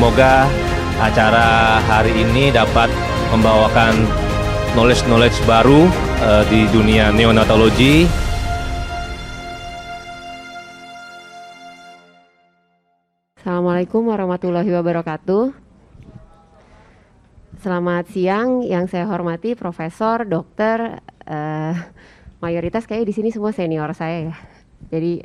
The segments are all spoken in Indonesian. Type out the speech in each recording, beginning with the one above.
Semoga acara hari ini dapat membawakan knowledge baru di dunia neonatologi. Assalamualaikum warahmatullahi wabarakatuh. Selamat siang, yang saya hormati Profesor, Dokter, mayoritas kayaknya di sini semua senior saya ya. Jadi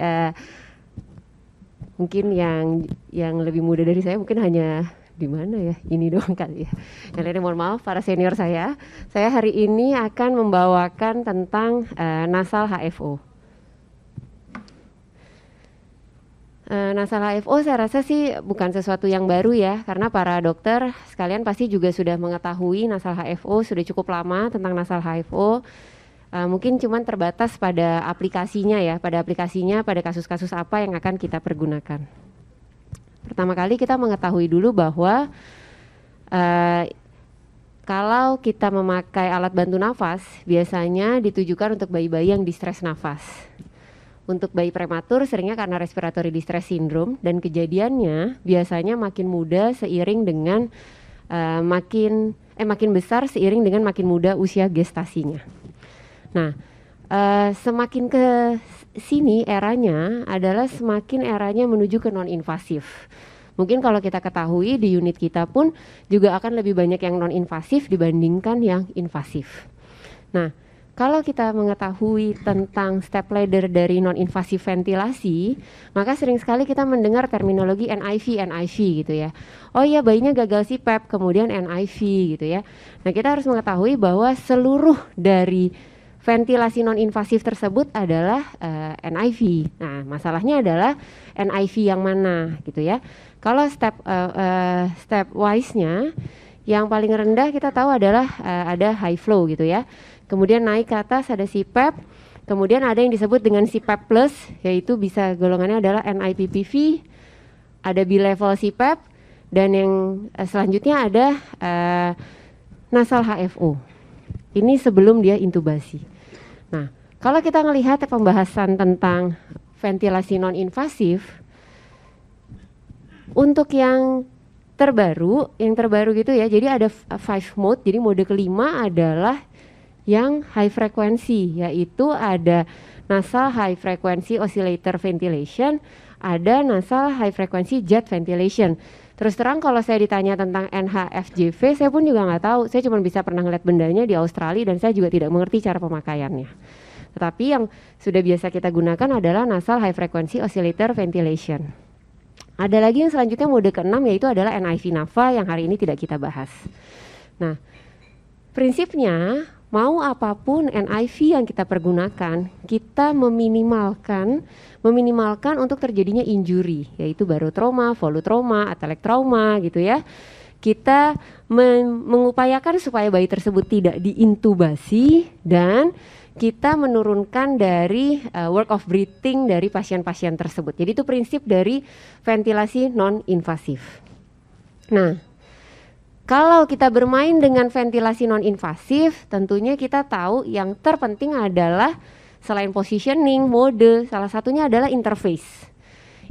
mungkin yang lebih muda dari saya mungkin hanya di mana ya, ini doang kali ya. Yang lainnya mohon maaf para senior saya. Saya hari ini akan membawakan tentang nasal HFO. Nasal HFO saya rasa sih bukan sesuatu yang baru ya, karena para dokter sekalian pasti juga sudah mengetahui nasal HFO sudah cukup lama tentang nasal HFO. Mungkin cuman terbatas pada aplikasinya ya, pada kasus-kasus apa yang akan kita pergunakan. Pertama kali kita mengetahui dulu bahwa kalau kita memakai alat bantu nafas biasanya ditujukan untuk bayi-bayi yang distres nafas. Untuk bayi prematur seringnya karena respiratory distress syndrome, dan kejadiannya biasanya makin muda seiring dengan makin besar seiring dengan makin muda usia gestasinya. Nah, semakin ke sini eranya adalah semakin eranya menuju ke non-invasif. Mungkin kalau kita ketahui di unit kita pun juga akan lebih banyak yang non-invasif dibandingkan yang invasif. Nah, kalau kita mengetahui tentang step ladder dari non-invasif ventilasi, maka sering sekali kita mendengar terminologi NIV gitu ya. Oh iya, bayinya gagal CPAP, kemudian NIV gitu ya. Nah, kita harus mengetahui bahwa seluruh dari ventilasi non-invasif tersebut adalah NIV. Nah, masalahnya adalah NIV yang mana gitu ya. Kalau step wise-nya yang paling rendah kita tahu adalah ada high flow gitu ya. Kemudian naik ke atas ada CPAP, kemudian ada yang disebut dengan CPAP plus, yaitu bisa golongannya adalah NIPPV, ada bilevel CPAP, dan yang selanjutnya ada nasal HFO. Ini sebelum dia intubasi. Nah, kalau kita melihat pembahasan tentang ventilasi non-invasif, untuk yang terbaru gitu ya, jadi ada 5 mode, jadi mode kelima adalah yang high frequency, yaitu ada nasal high frequency oscillator ventilation, ada nasal high frequency jet ventilation. Terus terang kalau saya ditanya tentang NHFJV, saya pun juga nggak tahu. Saya cuma bisa pernah ngeliat bendanya di Australia dan saya juga tidak mengerti cara pemakaiannya. Tetapi yang sudah biasa kita gunakan adalah nasal high frequency oscillator ventilation. Ada lagi yang selanjutnya mode ke-6, yaitu adalah NIV NAVA yang hari ini tidak kita bahas. Nah, prinsipnya mau apapun NIV yang kita pergunakan, kita meminimalkan untuk terjadinya injury, yaitu barotrauma, volutrauma, atelektrauma gitu ya. Kita mengupayakan supaya bayi tersebut tidak diintubasi dan kita menurunkan dari work of breathing dari pasien-pasien tersebut. Jadi itu prinsip dari ventilasi non-invasif. Nah, kalau kita bermain dengan ventilasi non-invasif, tentunya kita tahu yang terpenting adalah selain positioning, mode, salah satunya adalah interface.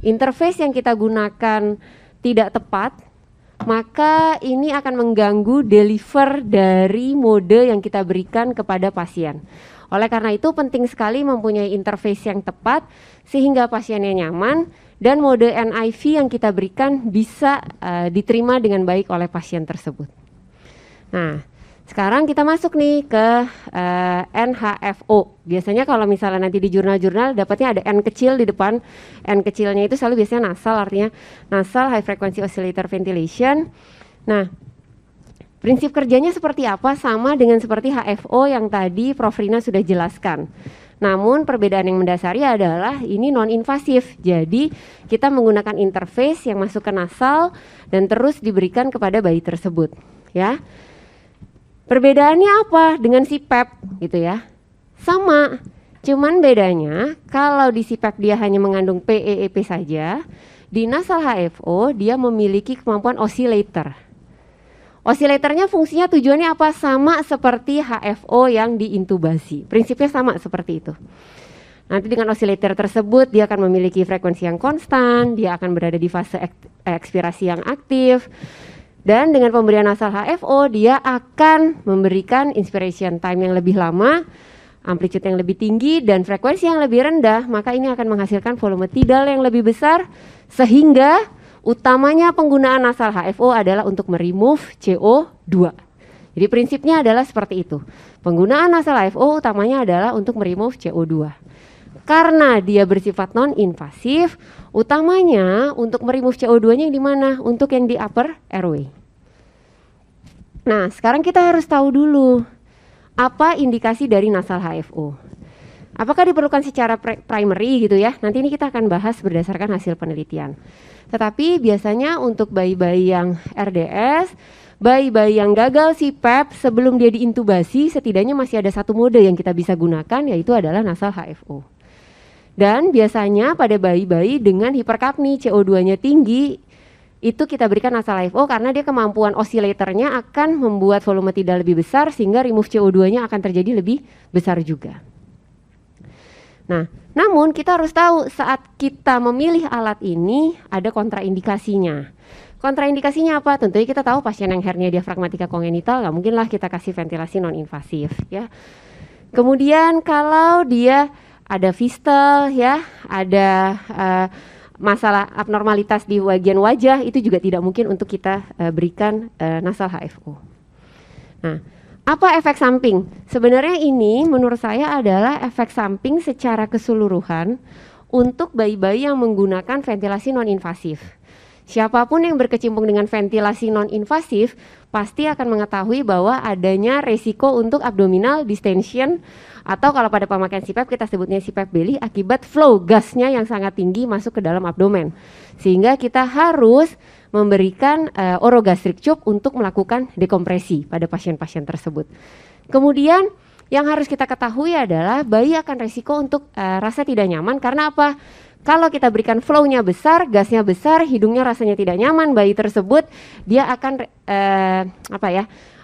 Interface yang kita gunakan tidak tepat, maka ini akan mengganggu deliver dari mode yang kita berikan kepada pasien. Oleh karena itu penting sekali mempunyai interface yang tepat sehingga pasiennya nyaman dan mode NIV yang kita berikan bisa diterima dengan baik oleh pasien tersebut. Nah, sekarang kita masuk nih ke NHFO. Biasanya kalau misalnya nanti di jurnal-jurnal dapatnya ada N kecil di depan. N kecilnya itu selalu biasanya nasal, artinya nasal high frequency oscillator ventilation. Nah, prinsip kerjanya seperti apa? Sama dengan seperti HFO yang tadi Prof. Rina sudah jelaskan. Namun perbedaan yang mendasari adalah ini non-invasif. Jadi kita menggunakan interface yang masuk ke nasal dan terus diberikan kepada bayi tersebut, ya. Perbedaannya apa dengan CPAP gitu ya? Sama, cuman bedanya kalau di CPAP dia hanya mengandung PEEP saja, di nasal HFO dia memiliki kemampuan oscillator. Oscillatornya fungsinya tujuannya apa? Sama seperti HFO yang diintubasi. Prinsipnya sama seperti itu. Nanti dengan osilator tersebut dia akan memiliki frekuensi yang konstan, dia akan berada di fase ekspirasi yang aktif. Dan dengan pemberian nasal HFO dia akan memberikan inspiration time yang lebih lama, amplitude yang lebih tinggi dan frekuensi yang lebih rendah, maka ini akan menghasilkan volume tidal yang lebih besar sehingga utamanya penggunaan nasal HFO adalah untuk meremove CO2. Jadi prinsipnya adalah seperti itu. Penggunaan nasal HFO utamanya adalah untuk meremove CO2. Karena dia bersifat non-invasif, utamanya untuk meremove CO2-nya yang di mana? Untuk yang di upper airway. Nah, sekarang kita harus tahu dulu apa indikasi dari nasal HFO. Apakah diperlukan secara primary gitu ya? Nanti ini kita akan bahas berdasarkan hasil penelitian. Tetapi biasanya untuk bayi-bayi yang RDS, bayi-bayi yang gagal CPAP sebelum dia diintubasi, setidaknya masih ada satu mode yang kita bisa gunakan, yaitu adalah nasal HFO. Dan biasanya pada bayi-bayi dengan hiperkapni, CO2-nya tinggi, itu kita berikan nasal HFO karena dia kemampuan osilatornya akan membuat volume tidal lebih besar sehingga remove CO2-nya akan terjadi lebih besar juga. Nah, namun kita harus tahu saat kita memilih alat ini ada kontraindikasinya. Kontraindikasinya apa? Tentunya kita tahu pasien yang hernia diafragmatika kongenital nggak mungkinlah kita kasih ventilasi non-invasif ya. Kemudian kalau dia ada fistel ya, ada masalah abnormalitas di bagian wajah, itu juga tidak mungkin untuk kita berikan nasal HFO. Nah, apa efek samping? Sebenarnya ini menurut saya adalah efek samping secara keseluruhan untuk bayi-bayi yang menggunakan ventilasi non-invasif. Siapapun yang berkecimpung dengan ventilasi non-invasif pasti akan mengetahui bahwa adanya resiko untuk abdominal distension, atau kalau pada pemakaian CPAP kita sebutnya CPAP belly, akibat flow gasnya yang sangat tinggi masuk ke dalam abdomen. Sehingga kita harus memberikan orogastric tube untuk melakukan dekompresi pada pasien-pasien tersebut. Kemudian yang harus kita ketahui adalah bayi akan resiko untuk rasa tidak nyaman karena apa? Kalau kita berikan flow-nya besar, gasnya besar, hidungnya rasanya tidak nyaman, bayi tersebut dia akan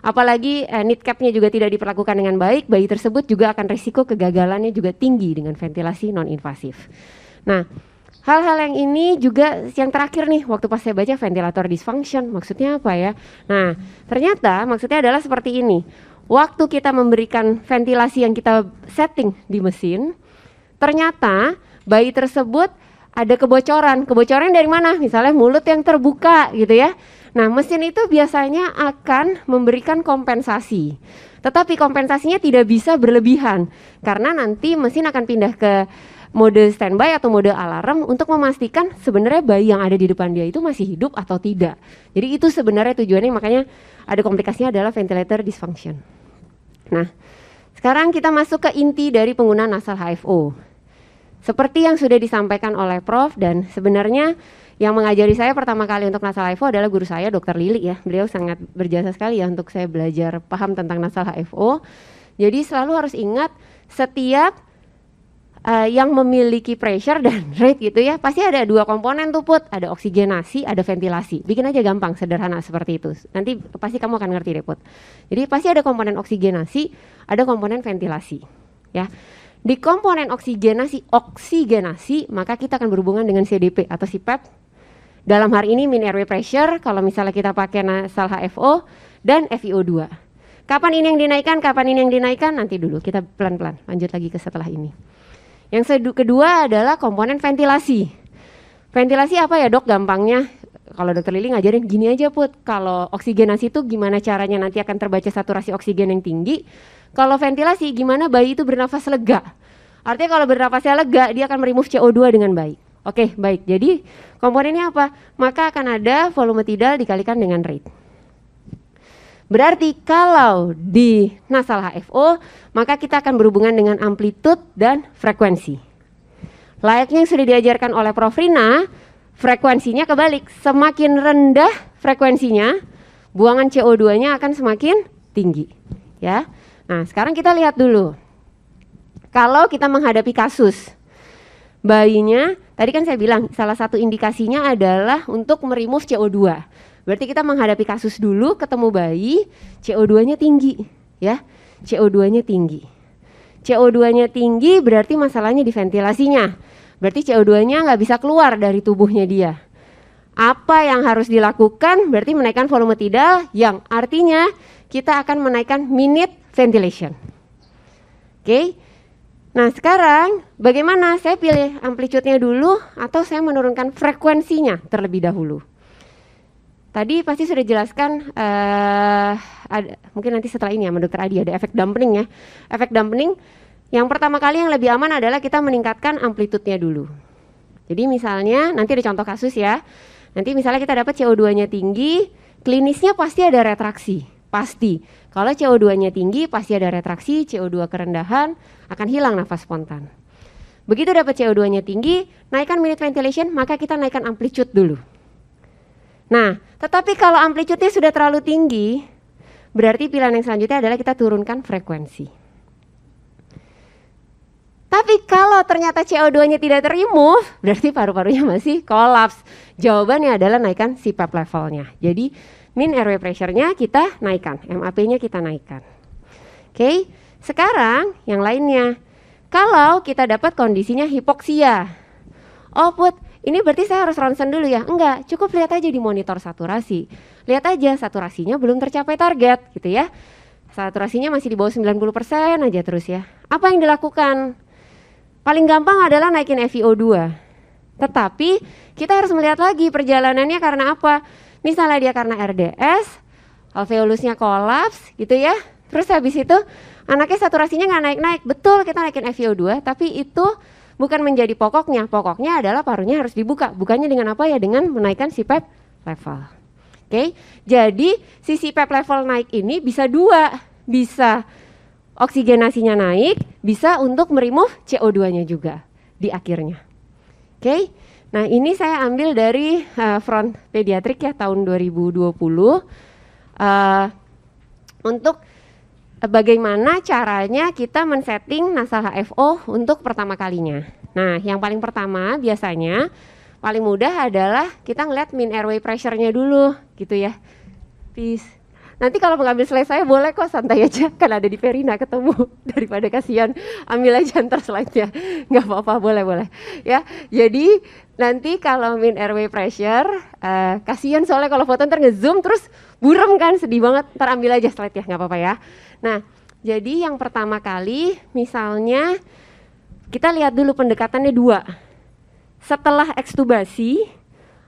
apalagi need cap-nya juga tidak diperlakukan dengan baik, bayi tersebut juga akan risiko kegagalannya juga tinggi dengan ventilasi non-invasif. Nah, hal-hal yang ini juga yang terakhir nih, waktu pas saya baca ventilator dysfunction, maksudnya apa ya? Nah, ternyata maksudnya adalah seperti ini. Waktu kita memberikan ventilasi yang kita setting di mesin, ternyata bayi tersebut ada kebocoran. Kebocoran dari mana? Misalnya mulut yang terbuka gitu ya. Nah, mesin itu biasanya akan memberikan kompensasi. Tetapi kompensasinya tidak bisa berlebihan karena nanti mesin akan pindah ke mode standby atau mode alarm untuk memastikan sebenarnya bayi yang ada di depan dia itu masih hidup atau tidak. Jadi itu sebenarnya tujuannya, makanya ada komplikasinya adalah ventilator dysfunction. Nah, sekarang kita masuk ke inti dari penggunaan nasal HFO. Seperti yang sudah disampaikan oleh Prof, dan sebenarnya yang mengajari saya pertama kali untuk nasal HFO adalah guru saya, Dr. Lili ya. Beliau sangat berjasa sekali ya untuk saya belajar paham tentang nasal HFO. Jadi selalu harus ingat setiap yang memiliki pressure dan rate gitu ya, pasti ada dua komponen tuh Put, ada oksigenasi, ada ventilasi. Bikin aja gampang, sederhana seperti itu. Nanti pasti kamu akan ngerti deh Put. Jadi pasti ada komponen oksigenasi, ada komponen ventilasi ya. Di komponen oksigenasi, maka kita akan berhubungan dengan CDP atau CPAP. Dalam hari ini mean airway pressure, kalau misalnya kita pakai nasal HFO, dan FiO2. Kapan ini yang dinaikkan, kapan ini yang dinaikkan, nanti dulu, kita pelan-pelan, lanjut lagi ke setelah ini. Yang kedua adalah komponen ventilasi. Ventilasi apa ya dok gampangnya? Kalau dokter Lili ngajarin gini aja Put, kalau oksigenasi itu gimana caranya nanti akan terbaca saturasi oksigen yang tinggi. Kalau ventilasi gimana bayi itu bernafas lega. Artinya kalau bernafasnya lega dia akan meremove CO2 dengan baik. Oke baik, jadi komponennya apa? Maka akan ada volume tidal dikalikan dengan rate. Berarti kalau di nasal HFO maka kita akan berhubungan dengan amplitude dan frekuensi. Layaknya yang sudah diajarkan oleh Prof. Rina, frekuensinya kebalik. Semakin rendah frekuensinya, buangan CO2-nya akan semakin tinggi. Ya. Nah, sekarang kita lihat dulu. Kalau kita menghadapi kasus bayinya, tadi kan saya bilang salah satu indikasinya adalah untuk meremove CO2. Berarti kita menghadapi kasus dulu, ketemu bayi, CO2-nya tinggi, ya. CO2-nya tinggi. CO2-nya tinggi berarti masalahnya di ventilasinya. Berarti CO2-nya nggak bisa keluar dari tubuhnya dia. Apa yang harus dilakukan? Berarti menaikkan volume tidal, yang artinya kita akan menaikkan minute ventilation. Oke. Nah sekarang bagaimana? Saya pilih amplitude-nya dulu atau saya menurunkan frekuensinya terlebih dahulu? Tadi pasti sudah jelaskan, mungkin nanti setelah ini ya sama Dr. Adi ada efek dampening ya. Efek dampening yang pertama kali yang lebih aman adalah kita meningkatkan amplitude-nya dulu. Jadi misalnya nanti ada contoh kasus ya. Nanti misalnya kita dapat CO2-nya tinggi, klinisnya pasti ada retraksi, pasti. Kalau CO2-nya tinggi pasti ada retraksi, CO2 kerendahan, akan hilang nafas spontan. Begitu dapat CO2-nya tinggi, naikkan minute ventilation, maka kita naikkan amplitude dulu. Nah, tetapi kalau amplitude-nya sudah terlalu tinggi, berarti pilihan yang selanjutnya adalah kita turunkan frekuensi. Tapi kalau ternyata CO2-nya tidak ter-remove, berarti paru-parunya masih kolaps. Jawabannya adalah naikkan CPAP levelnya. Jadi mean airway pressure-nya kita naikkan, MAP-nya kita naikkan. Oke, sekarang yang lainnya. Kalau kita dapat kondisinya hipoksia. Oh Put, ini berarti saya harus ronsen dulu ya? Enggak, cukup lihat aja di monitor saturasi. Lihat aja saturasinya belum tercapai target gitu ya. Saturasinya masih di bawah 90% aja terus ya. Apa yang dilakukan? Paling gampang adalah naikin FiO2. Tetapi kita harus melihat lagi perjalanannya karena apa? Misalnya dia karena RDS, alveolusnya kolaps gitu ya. Terus habis itu anaknya saturasinya nggak naik-naik. Betul kita naikin FiO2, tapi itu bukan menjadi pokoknya. Pokoknya adalah parunya harus dibuka. Bukannya dengan apa ya? Dengan menaikkan CPAP level. Oke, jadi si CPAP level naik ini bisa dua. Bisa oksigenasinya naik, bisa untuk meremove CO2-nya juga di akhirnya. Oke, nah ini saya ambil dari Front Pediatric ya tahun 2020 untuk bagaimana caranya kita men-setting nasal HFO untuk pertama kalinya. Nah yang paling pertama biasanya paling mudah adalah kita ngeliat mean airway pressure-nya dulu gitu ya. Peace. Nanti kalau mengambil slide saya boleh kok, santai aja, kan ada di Verina ketemu, daripada kasihan ambil aja ntar slide-nya, nggak apa-apa, boleh ya. Jadi nanti kalau mean airway pressure, kasihan soalnya kalau foto ntar nge-zoom terus burem kan, sedih banget, ntar ambil aja slide-nya, nggak apa-apa ya. Nah jadi yang pertama kali misalnya kita lihat dulu pendekatannya dua, setelah ekstubasi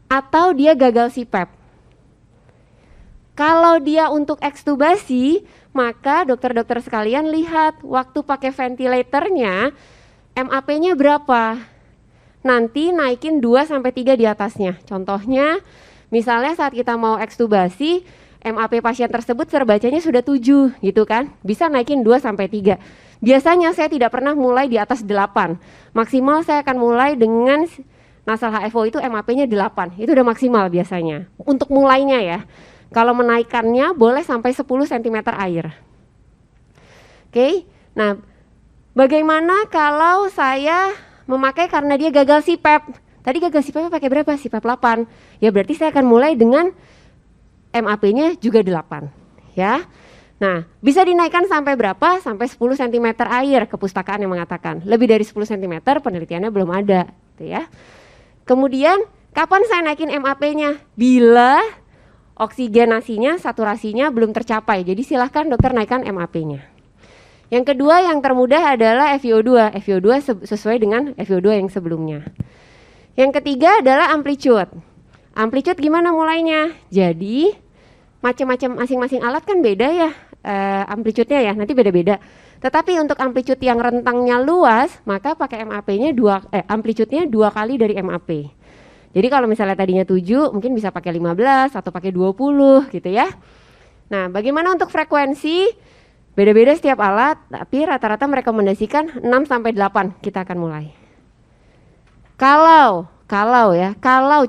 atau dia gagal CPAP. Kalau dia untuk ekstubasi, maka dokter-dokter sekalian lihat waktu pakai ventilatornya MAP-nya berapa. Nanti naikin 2-3 di atasnya. Contohnya, misalnya saat kita mau ekstubasi, MAP pasien tersebut terbacanya sudah 7 gitu kan. Bisa naikin 2-3. Biasanya saya tidak pernah mulai di atas 8. Maksimal saya akan mulai dengan nasal HFO itu MAP-nya 8. Itu udah maksimal biasanya. Untuk mulainya ya. Kalau menaikkannya boleh sampai 10 cm air. Oke, nah bagaimana kalau saya memakai karena dia gagal CPAP? Tadi gagal CPAP pakai berapa? CPAP 8. Ya berarti saya akan mulai dengan MAP-nya juga 8. Ya. Nah, bisa dinaikkan sampai berapa? Sampai 10 cm air, kepustakaan yang mengatakan. Lebih dari 10 cm penelitiannya belum ada. Gitu ya. Kemudian, kapan saya naikin MAP-nya? Bila oksigenasinya, saturasinya belum tercapai. Jadi silahkan dokter naikkan MAP-nya. Yang kedua yang termudah adalah FiO2. FiO2 sesuai dengan FiO2 yang sebelumnya. Yang ketiga adalah amplitude. Amplitude gimana mulainya? Jadi macam-macam masing-masing alat kan beda ya amplitude-nya ya, nanti beda-beda. Tetapi untuk amplitude yang rentangnya luas, maka pakai MAP-nya amplitude-nya 2 kali dari MAP. Jadi kalau misalnya tadinya 7, mungkin bisa pakai 15 atau pakai 20 gitu ya. Nah, bagaimana untuk frekuensi? Beda-beda setiap alat, tapi rata-rata merekomendasikan 6-8 kita akan mulai. Kalau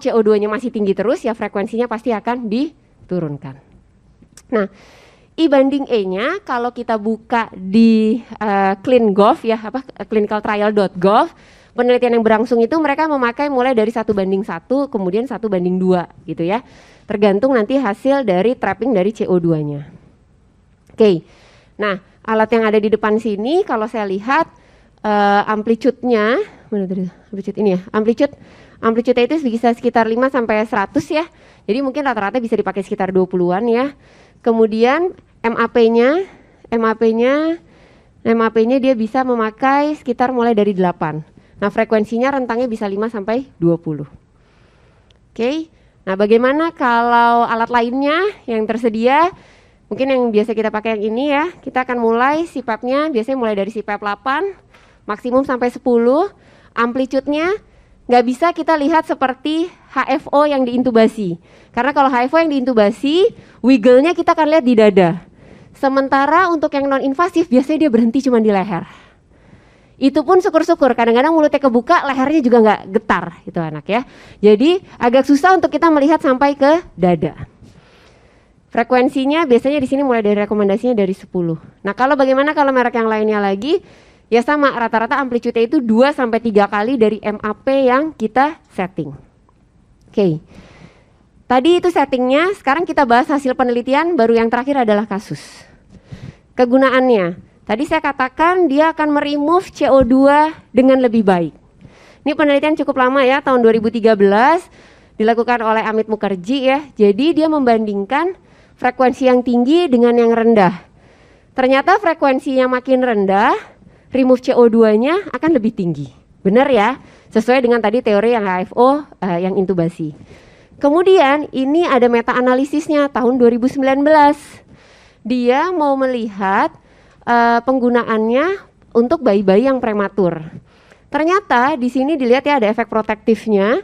CO2-nya masih tinggi terus ya frekuensinya pasti akan diturunkan. Nah, I banding E-nya kalau kita buka di ClinGov ya, clinicaltrial.gov, penelitian yang berlangsung itu mereka memakai mulai dari 1:1, kemudian 1:2 gitu ya. Tergantung nanti hasil dari trapping dari CO2-nya. Oke. Nah, alat yang ada di depan sini, kalau saya lihat amplitude-nya, mana tadi? Amplitude ini ya, amplitude itu bisa sekitar 5 sampai 100 ya. Jadi mungkin rata-rata bisa dipakai sekitar 20-an ya. Kemudian MAP-nya dia bisa memakai sekitar mulai dari 8. Nah, frekuensinya rentangnya bisa 5 sampai 20. Oke. Nah, bagaimana kalau alat lainnya yang tersedia? Mungkin yang biasa kita pakai yang ini ya. Kita akan mulai CPAP-nya biasanya mulai dari CPAP 8 maksimum sampai 10. Amplitude-nya nggak bisa kita lihat seperti HFO yang diintubasi. Karena kalau HFO yang diintubasi, wiggle-nya kita akan lihat di dada. Sementara untuk yang non-invasif biasanya dia berhenti cuma di leher. Itu pun syukur-syukur, kadang-kadang mulutnya kebuka, lehernya juga nggak getar itu anak ya. Jadi agak susah untuk kita melihat sampai ke dada. Frekuensinya biasanya di sini mulai dari rekomendasinya dari 10. Nah, kalau bagaimana kalau merek yang lainnya lagi? Ya sama, rata-rata amplitude itu 2 sampai 3 kali dari MAP yang kita setting. Oke. Tadi itu settingnya, sekarang kita bahas hasil penelitian, baru yang terakhir adalah kasus. Kegunaannya, tadi saya katakan dia akan meremove CO2 dengan lebih baik. Ini penelitian cukup lama ya, tahun 2013, dilakukan oleh Amit Mukherjee ya. Jadi dia membandingkan frekuensi yang tinggi dengan yang rendah. Ternyata frekuensi yang makin rendah, remove CO2-nya akan lebih tinggi. Benar ya? Sesuai dengan tadi teori yang HFO yang intubasi. Kemudian ini ada meta-analisisnya tahun 2019. Dia mau melihat penggunaannya untuk bayi-bayi yang prematur. Ternyata di sini dilihat ya ada efek protektifnya.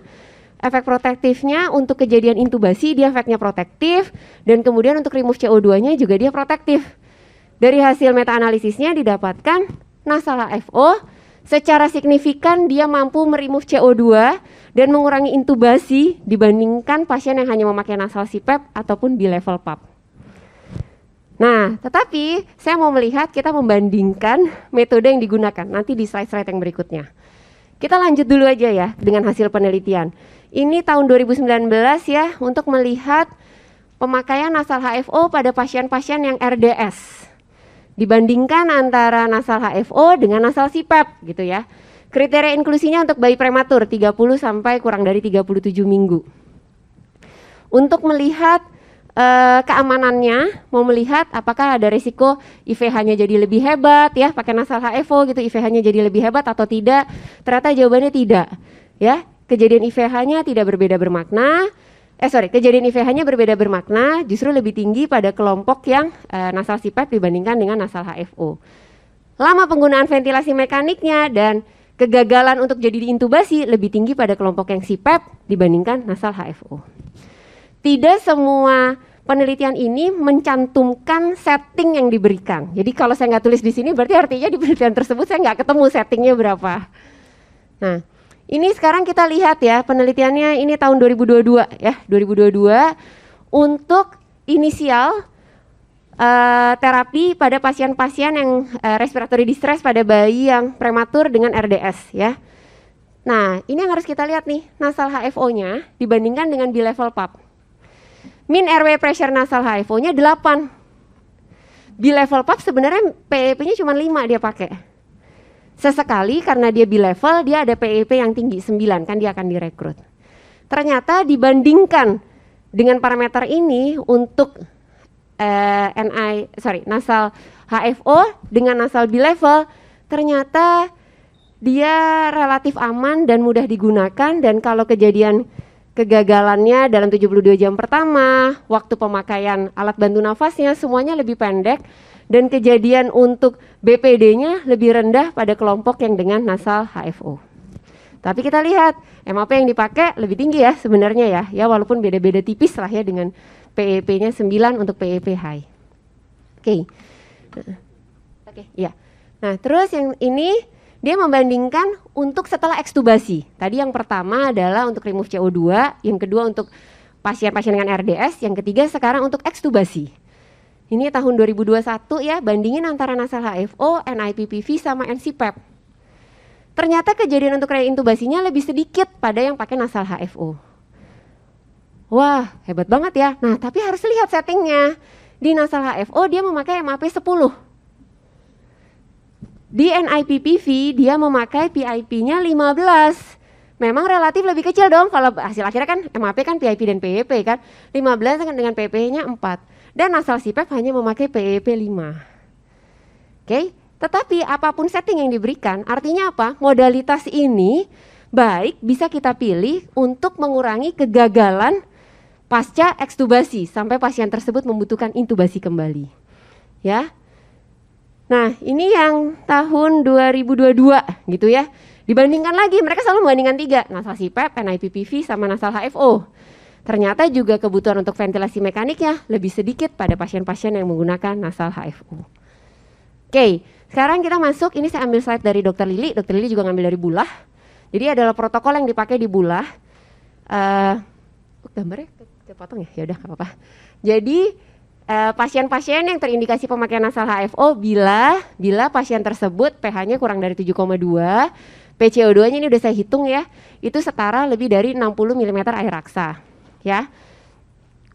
Efek protektifnya untuk kejadian intubasi dia efeknya protektif, dan kemudian untuk remove CO2-nya juga dia protektif. Dari hasil meta-analisisnya didapatkan nasal HFO secara signifikan dia mampu meremove CO2 dan mengurangi intubasi dibandingkan pasien yang hanya memakai nasal CPAP ataupun bilevel PAP. Nah, tetapi saya mau melihat kita membandingkan metode yang digunakan nanti di slide-slide yang berikutnya. Kita lanjut dulu aja ya dengan hasil penelitian. Ini tahun 2019 ya untuk melihat pemakaian nasal HFO pada pasien-pasien yang RDS. Dibandingkan antara nasal HFO dengan nasal CPAP gitu ya. Kriteria inklusinya untuk bayi prematur 30 sampai kurang dari 37 minggu. Untuk melihat keamanannya, mau melihat apakah ada risiko IVH-nya jadi lebih hebat ya, pakai nasal HFO gitu IVH-nya jadi lebih hebat atau tidak. Ternyata jawabannya tidak ya. Kejadian IVH-nya tidak berbeda bermakna. Kejadian IVH-nya berbeda bermakna, justru lebih tinggi pada kelompok yang nasal CPAP dibandingkan dengan nasal HFO. Lama penggunaan ventilasi mekaniknya dan kegagalan untuk jadi diintubasi lebih tinggi pada kelompok yang CPAP dibandingkan nasal HFO. Tidak semua penelitian ini mencantumkan setting yang diberikan. Jadi kalau saya nggak tulis di sini berarti artinya di penelitian tersebut saya nggak ketemu settingnya berapa. Nah, ini sekarang kita lihat ya penelitiannya ini tahun 2022 ya, 2022 untuk inisial terapi pada pasien-pasien yang respiratory distress pada bayi yang prematur dengan RDS ya. Nah, ini yang harus kita lihat nih, nasal HFO-nya dibandingkan dengan bilevel PAP. Mean airway pressure nasal HFO-nya 8. Bilevel PAP sebenarnya PEP-nya cuma 5 dia pakai. Sesekali karena dia bilevel, dia ada PEP yang tinggi 9 kan dia akan direkrut. Ternyata dibandingkan dengan parameter ini untuk nasal HFO dengan nasal bilevel, ternyata dia relatif aman dan mudah digunakan, dan kalau kejadian kegagalannya dalam 72 jam pertama, waktu pemakaian alat bantu nafasnya semuanya lebih pendek, dan kejadian untuk BPD-nya lebih rendah pada kelompok yang dengan nasal HFO. Tapi kita lihat MAP yang dipakai lebih tinggi ya sebenarnya ya walaupun beda-beda tipis lah ya dengan PEP-nya 9 untuk PEP high. Oke, ya. Nah terus yang ini dia membandingkan untuk setelah ekstubasi. Tadi yang pertama adalah untuk remove CO2, yang kedua untuk pasien-pasien dengan RDS, yang ketiga sekarang untuk ekstubasi. Ini tahun 2021 ya, bandingin antara nasal HFO, NIPPV sama NCPAP. Ternyata kejadian untuk reintubasinya lebih sedikit pada yang pakai nasal HFO. Wah, hebat banget ya. Nah, tapi harus lihat settingnya. Di nasal HFO dia memakai MAP 10. Di NIPPV dia memakai PIP-nya 15. Memang relatif lebih kecil dong, kalau hasil akhirnya kan MAP kan PIP dan PEP kan, 15 dengan PEP-nya 4. Dan nasal CPAP hanya memakai PEP 5. Oke, tetapi apapun setting yang diberikan, artinya apa? Modalitas ini baik bisa kita pilih untuk mengurangi kegagalan pasca ekstubasi sampai pasien tersebut membutuhkan intubasi kembali. Ya. Nah, ini yang tahun 2022 gitu ya. Dibandingkan lagi, mereka selalu membandingkan 3, nasal CPAP, NIPPV, sama nasal HFO. Ternyata juga kebutuhan untuk ventilasi mekaniknya lebih sedikit pada pasien-pasien yang menggunakan nasal HFO. Oke, sekarang kita masuk, ini saya ambil slide dari Dr. Lili. Dr. Lili juga ngambil dari Bulah. Jadi adalah protokol yang dipakai di Bulah. Gambarnya kepotong ya? Ya udah, nggak apa-apa. Jadi pasien-pasien yang terindikasi pemakaian nasal HFO bila pasien tersebut pH-nya kurang dari 7,2, PCO2-nya ini udah saya hitung ya, itu setara lebih dari 60 mm air raksa, ya.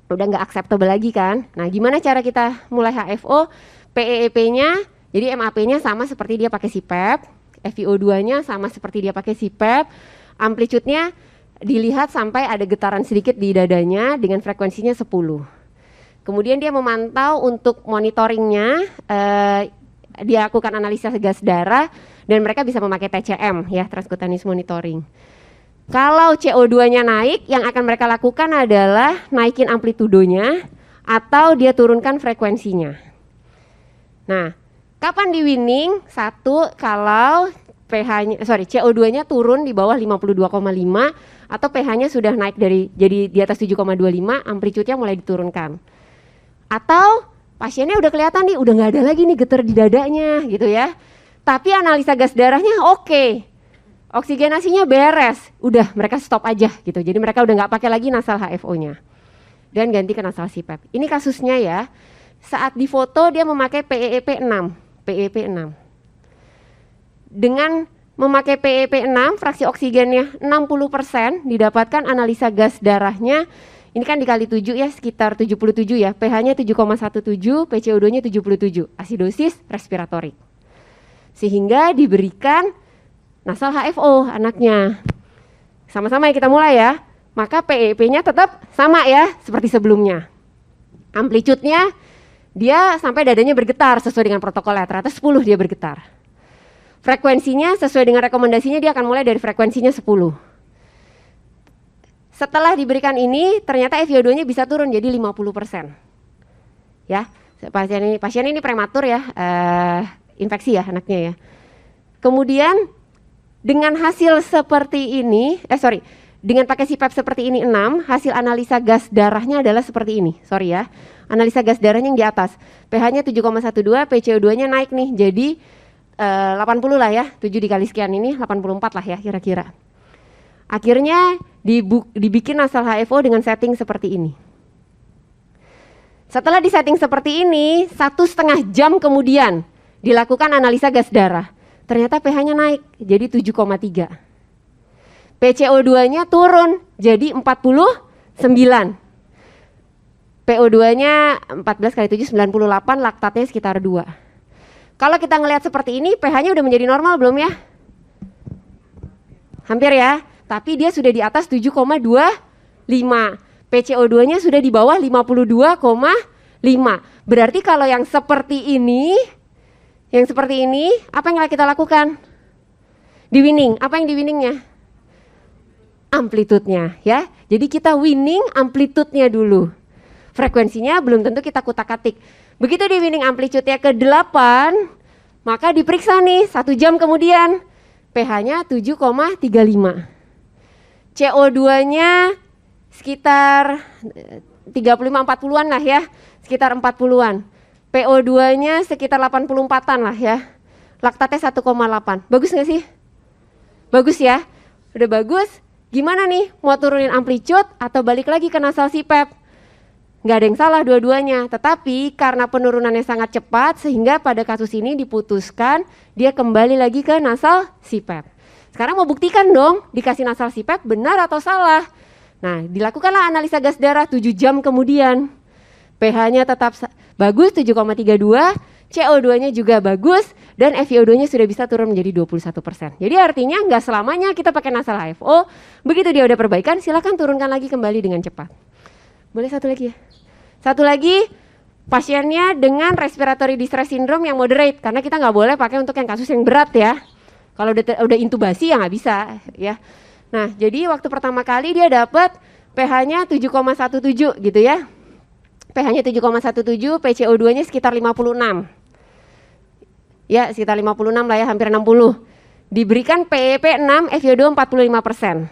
Udah nggak acceptable lagi kan? Nah, gimana cara kita mulai HFO? PEP-nya, jadi MAP-nya sama seperti dia pakai CPAP, FiO2-nya sama seperti dia pakai CPAP, amplitude-nya dilihat sampai ada getaran sedikit di dadanya dengan frekuensinya 10. Kemudian dia memantau untuk monitoringnya, dia lakukan analisa gas darah dan mereka bisa memakai TCM ya, transcutaneous monitoring. Kalau CO2-nya naik, yang akan mereka lakukan adalah naikin amplitudonya atau dia turunkan frekuensinya. Nah, kapan di winning? Satu, kalau CO2-nya turun di bawah 52,5 atau pH-nya sudah naik jadi di atas 7,25, amplitude-nya mulai diturunkan. Atau pasiennya udah kelihatan nih, udah nggak ada lagi nih getar di dadanya gitu ya. Tapi analisa gas darahnya oke. Oksigenasinya beres, udah mereka stop aja gitu. Jadi mereka udah nggak pakai lagi nasal HFO-nya dan ganti ke nasal CPAP. Ini kasusnya ya, saat difoto dia memakai PEP 6. Dengan memakai PEP 6, fraksi oksigennya 60%, didapatkan analisa gas darahnya, ini kan dikali 7 ya, sekitar 77 ya, pH-nya 7,17, PCO2-nya 77, asidosis respiratorik. Sehingga diberikan nasal HFO anaknya. Sama-sama ya kita mulai ya, maka PEP-nya tetap sama ya, seperti sebelumnya. Amplitude-nya dia sampai dadanya bergetar sesuai dengan protokolnya, ternyata 10 dia bergetar. Frekuensinya sesuai dengan rekomendasinya dia akan mulai dari frekuensinya 10. Setelah diberikan ini, ternyata FiO2-nya bisa turun jadi 50%. Ya, pasien ini prematur ya, infeksi ya anaknya ya. Kemudian dengan hasil seperti ini, dengan pakai CPAP seperti ini 6, hasil analisa gas darahnya adalah seperti ini. Sorry ya, analisa gas darahnya yang di atas. pH-nya 7,12, PCO2-nya naik nih, jadi 80 lah ya, 7 dikali sekian ini 84 lah ya kira-kira. Akhirnya dibikin nasal HFO dengan setting seperti ini. Setelah disetting seperti ini, 1,5 jam kemudian dilakukan analisa gas darah. Ternyata pH-nya naik jadi 7,3. PCO2-nya turun jadi 49. PO2-nya 14 kali 7, 98, laktatnya sekitar 2. Kalau kita ngelihat seperti ini, pH-nya udah menjadi normal belum ya? Hampir ya. Tapi dia sudah di atas 7,25. PCO2-nya sudah di bawah 52,5. Berarti kalau yang seperti ini, apa yang kita lakukan? Di winning, apa yang di winningnya? Amplitude-nya ya. Jadi kita winning amplitude-nya dulu. Frekuensinya belum tentu kita kutak-atik. Begitu di winning amplitude-nya ke 8, maka diperiksa nih 1 jam kemudian. pH-nya 7,35. CO2-nya sekitar 35-40-an lah ya, sekitar 40-an. PO2-nya sekitar 84-an lah ya. Laktatnya 1,8. Bagus nggak sih? Bagus ya? Udah bagus. Gimana nih? Mau turunin amplitude atau balik lagi ke nasal CPAP? Nggak ada yang salah dua-duanya. Tetapi karena penurunannya sangat cepat sehingga pada kasus ini diputuskan dia kembali lagi ke nasal CPAP. Sekarang mau buktikan dong, dikasih nasal CPAP benar atau salah. Nah, dilakukanlah analisa gas darah 7 jam kemudian. pH-nya tetap bagus 7,32, CO2-nya juga bagus, dan FiO2-nya sudah bisa turun menjadi 21%. Jadi artinya nggak selamanya kita pakai nasal HFO, begitu dia udah perbaikan, silakan turunkan lagi kembali dengan cepat. Boleh satu lagi ya? Satu lagi, pasiennya dengan respiratory distress syndrome yang moderate, karena kita nggak boleh pakai untuk yang kasus yang berat ya. Kalau udah intubasi ya nggak bisa ya. Nah, jadi waktu pertama kali dia dapat pH-nya 7,17 gitu ya. pH-nya 7,17, PCO2-nya sekitar 56. Ya, sekitar 56 lah ya, hampir 60. Diberikan PEP 6, FiO2 45%.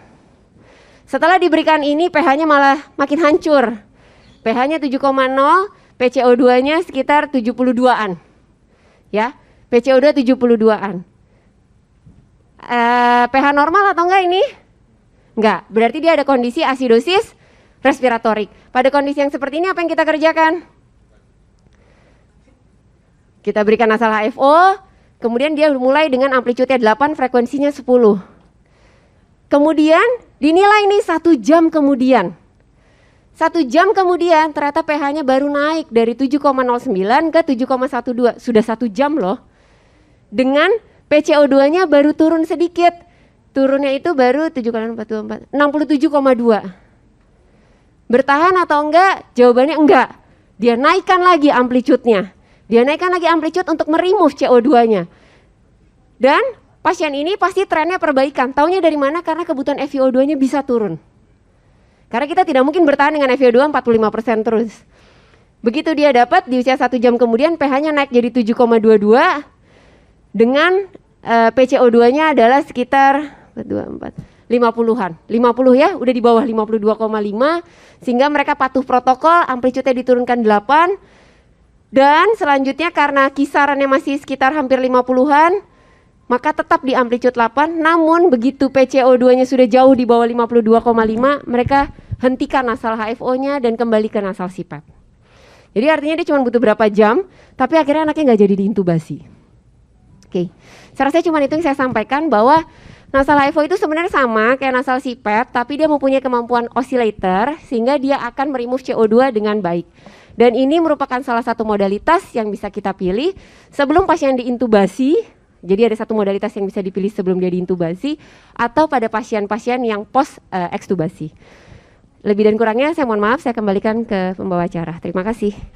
Setelah diberikan ini, pH-nya malah makin hancur. pH-nya 7,0, PCO2-nya sekitar 72-an. Ya, PCO2 72-an. pH normal atau enggak ini? Enggak, berarti dia ada kondisi asidosis respiratorik. Pada kondisi yang seperti ini apa yang kita kerjakan? Kita berikan nasal HFO, kemudian dia mulai dengan amplitude 8, frekuensinya 10. Kemudian dinilai nih 1 jam kemudian. 1 jam kemudian ternyata pH-nya baru naik dari 7,09 ke 7,12. Sudah 1 jam loh. Dengan PCO2-nya baru turun sedikit. Turunnya itu baru 7 kali 4, 67,2. Bertahan atau enggak? Jawabannya enggak. Dia naikkan lagi amplitude-nya. Dia naikkan lagi amplitude untuk meremove CO2-nya. Dan pasien ini pasti trennya perbaikan. Taunya dari mana? Karena kebutuhan FiO2-nya bisa turun. Karena kita tidak mungkin bertahan dengan FiO2 45% terus. Begitu dia dapat di usia 1 jam kemudian pH-nya naik jadi 7,22 dengan PCO2-nya adalah sekitar 50-an. 50 ya, udah di bawah 52,5 sehingga mereka patuh protokol, amplitude-nya diturunkan 8. Dan selanjutnya karena kisarannya masih sekitar hampir 50-an, maka tetap di amplitude 8, namun begitu PCO2-nya sudah jauh di bawah 52,5, mereka hentikan nasal HFO-nya dan kembali ke nasal CPAP. Jadi artinya dia cuma butuh berapa jam, tapi akhirnya anaknya nggak jadi diintubasi. Oke, saya rasa cuma itu yang saya sampaikan, bahwa nasal HFO itu sebenarnya sama kayak nasal CPAP, tapi dia mempunyai kemampuan oscillator sehingga dia akan meremove CO2 dengan baik. Dan ini merupakan salah satu modalitas yang bisa kita pilih sebelum pasien diintubasi. Jadi ada satu modalitas yang bisa dipilih sebelum dia diintubasi atau pada pasien-pasien yang post ekstubasi. Lebih dan kurangnya saya mohon maaf, saya kembalikan ke pembawa acara. Terima kasih.